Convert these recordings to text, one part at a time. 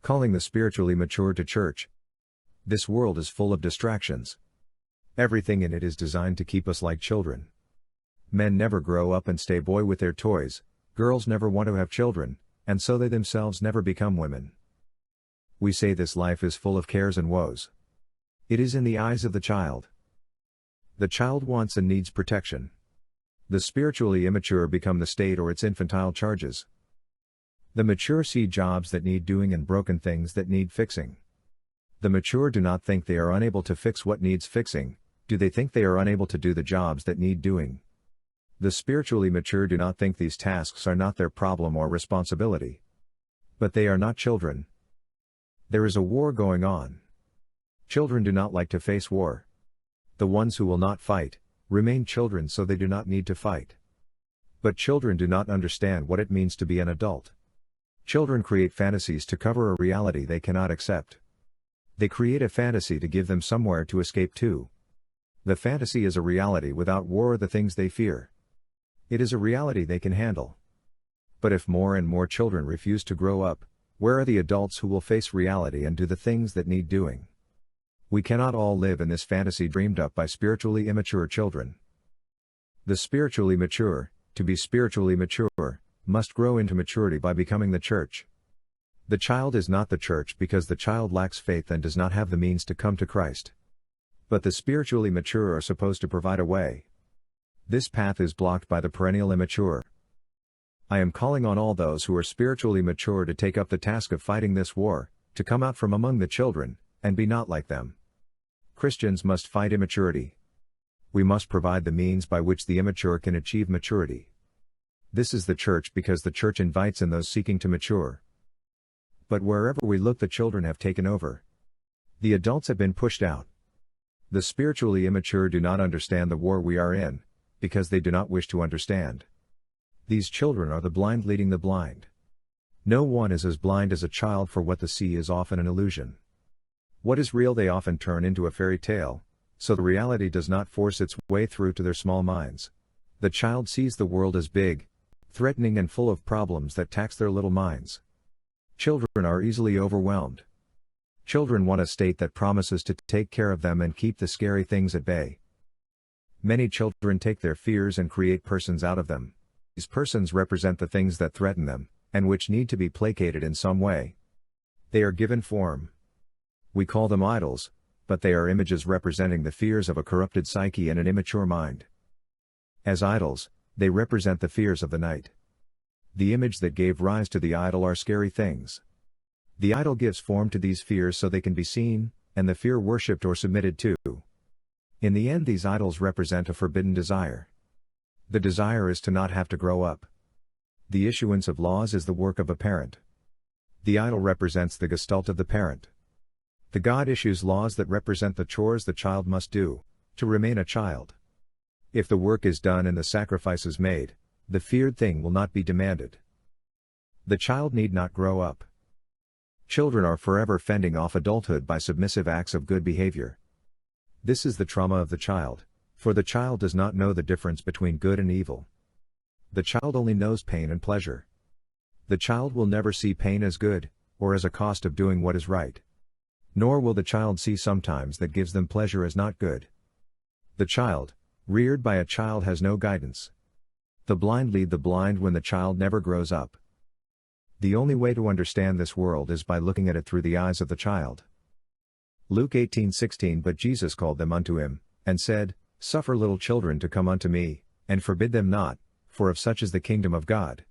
Calling the spiritually mature to church. This world is full of distractions. Everything in it is designed to keep us like children. Men never grow up and stay boy with their toys, girls never want to have children, and so they themselves never become women. We say this life is full of cares and woes. It is in the eyes of the child. The child wants and needs protection. The spiritually immature become the state or its infantile charges. The mature see jobs that need doing and broken things that need fixing. The mature do not think they are unable to fix what needs fixing, do they think they are unable to do the jobs that need doing. The spiritually mature do not think these tasks are not their problem or responsibility. But they are not children. There is a war going on. Children do not like to face war. The ones who will not fight, remain children so they do not need to fight. But children do not understand what it means to be an adult. Children create fantasies to cover a reality they cannot accept. They create a fantasy to give them somewhere to escape to. The fantasy is a reality without war or the things they fear. It is a reality they can handle. But if more and more children refuse to grow up, where are the adults who will face reality and do the things that need doing? We cannot all live in this fantasy dreamed up by spiritually immature children. The spiritually mature, to be spiritually mature, must grow into maturity by becoming the church. The child is not the church because the child lacks faith and does not have the means to come to Christ. But the spiritually mature are supposed to provide a way. This path is blocked by the perennial immature. I am calling on all those who are spiritually mature to take up the task of fighting this war, to come out from among the children, and be not like them. Christians must fight immaturity. We must provide the means by which the immature can achieve maturity. This is the church because the church invites in those seeking to mature. But wherever we look, the children have taken over. The adults have been pushed out. The spiritually immature do not understand the war we are in, because they do not wish to understand. These children are the blind leading the blind. No one is as blind as a child, for what they see is often an illusion. What is real they often turn into a fairy tale, so the reality does not force its way through to their small minds. The child sees the world as big, threatening and full of problems that tax their little minds. Children are easily overwhelmed. Children want a state that promises to take care of them and keep the scary things at bay. Many children take their fears and create persons out of them. These persons represent the things that threaten them, and which need to be placated in some way. They are given form. We call them idols, but they are images representing the fears of a corrupted psyche and an immature mind. As idols, they represent the fears of the night. The image that gave rise to the idol are scary things. The idol gives form to these fears so they can be seen, and the fear worshipped or submitted to. In the end, these idols represent a forbidden desire. The desire is to not have to grow up. The issuance of laws is the work of a parent. The idol represents the gestalt of the parent. The God issues laws that represent the chores the child must do, to remain a child. If the work is done and the sacrifice is made, the feared thing will not be demanded. The child need not grow up. Children are forever fending off adulthood by submissive acts of good behavior. This is the trauma of the child, for the child does not know the difference between good and evil. The child only knows pain and pleasure. The child will never see pain as good, or as a cost of doing what is right. Nor will the child see sometimes that gives them pleasure as not good. The child, reared by a child, has no guidance. The blind lead the blind when the child never grows up. The only way to understand this world is by looking at it through the eyes of the child. Luke 18:16 But Jesus called them unto him, and said, Suffer little children to come unto me, and forbid them not, for of such is the kingdom of God.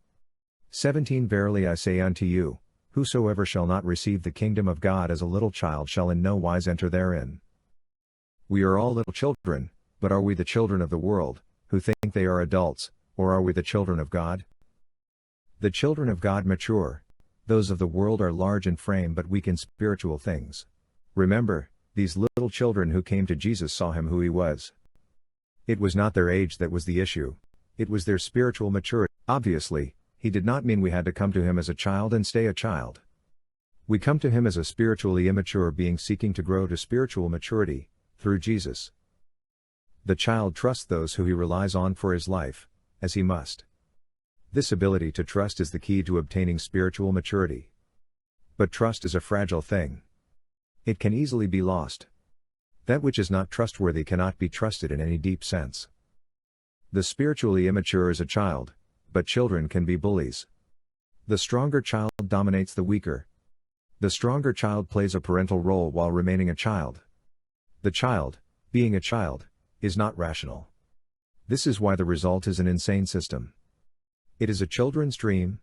17 Verily I say unto you, whosoever shall not receive the kingdom of God as a little child shall in no wise enter therein. We are all little children, but are we the children of the world, who think they are adults, or are we the children of God? The children of God mature. Those of the world are large in frame but weak in spiritual things. Remember, these little children who came to Jesus saw him who he was. It was not their age that was the issue. It was their spiritual maturity. Obviously, he did not mean we had to come to him as a child and stay a child. We come to him as a spiritually immature being seeking to grow to spiritual maturity, through Jesus. The child trusts those who he relies on for his life, as he must. This ability to trust is the key to obtaining spiritual maturity. But trust is a fragile thing. It can easily be lost. That which is not trustworthy cannot be trusted in any deep sense. The spiritually immature is a child, but children can be bullies. The stronger child dominates the weaker. The stronger child plays a parental role while remaining a child. The child, being a child, is not rational. This is why the result is an insane system. It is a children's dream.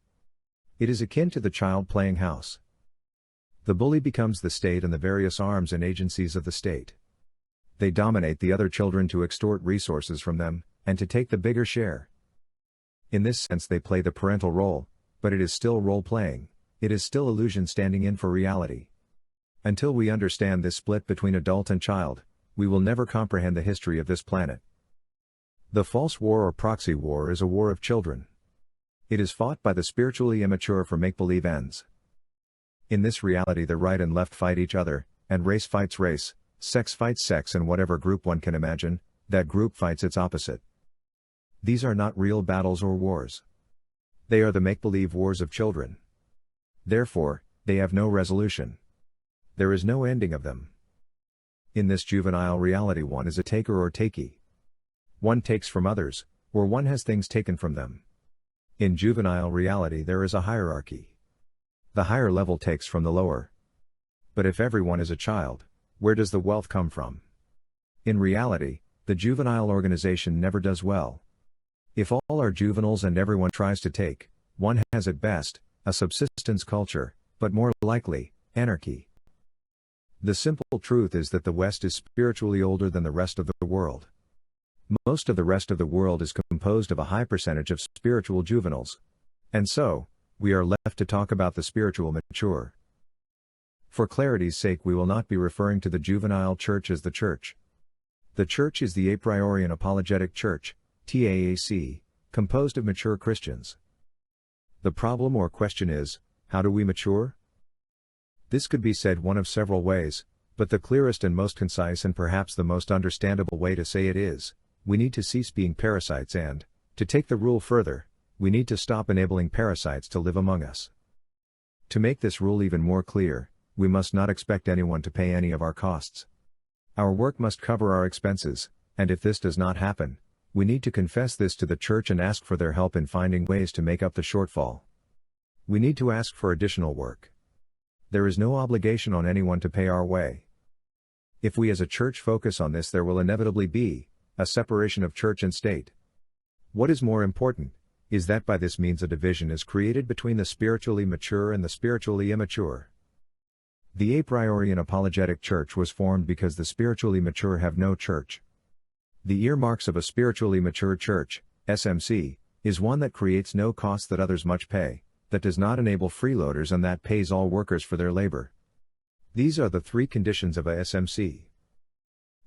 It is akin to the child playing house. The bully becomes the state and the various arms and agencies of the state. They dominate the other children to extort resources from them, and to take the bigger share. In this sense they play the parental role, but it is still role-playing, it is still illusion standing in for reality. Until we understand this split between adult and child, we will never comprehend the history of this planet. The false war or proxy war is a war of children. It is fought by the spiritually immature for make-believe ends. In this reality the right and left fight each other, and race fights race, sex fights sex, and whatever group one can imagine, that group fights its opposite. These are not real battles or wars. They are the make-believe wars of children. Therefore, they have no resolution. There is no ending of them. In this juvenile reality one is a taker or takee. One takes from others, or one has things taken from them. In juvenile reality there is a hierarchy. The higher level takes from the lower. But if everyone is a child, where does the wealth come from? In reality, the juvenile organization never does well. If all are juveniles and everyone tries to take, one has at best, a subsistence culture, but more likely, anarchy. The simple truth is that the West is spiritually older than the rest of the world. Most of the rest of the world is composed of a high percentage of spiritual juveniles. And so, we are left to talk about the spiritual mature. For clarity's sake we will not be referring to the juvenile church as the church. The church is the a priori and apologetic church, TAAC, composed of mature Christians. The problem or question is, how do we mature? This could be said one of several ways, but the clearest and most concise and perhaps the most understandable way to say it is, we need to cease being parasites and, to take the rule further, we need to stop enabling parasites to live among us. To make this rule even more clear, we must not expect anyone to pay any of our costs. Our work must cover our expenses, and if this does not happen, we need to confess this to the church and ask for their help in finding ways to make up the shortfall. We need to ask for additional work. There is no obligation on anyone to pay our way. If we as a church focus on this, there will inevitably be a separation of church and state. What is more important is that by this means a division is created between the spiritually mature and the spiritually immature. The a priori and apologetic church was formed because the spiritually mature have no church. The earmarks of a spiritually mature church, SMC, is one that creates no costs that others much pay, that does not enable freeloaders, and that pays all workers for their labor. These are the three conditions of a SMC.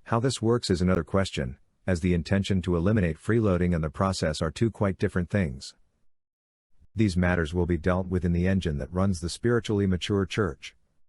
How this works is another question, as the intention to eliminate freeloading and the process are two quite different things. These matters will be dealt with in the engine that runs the spiritually mature church.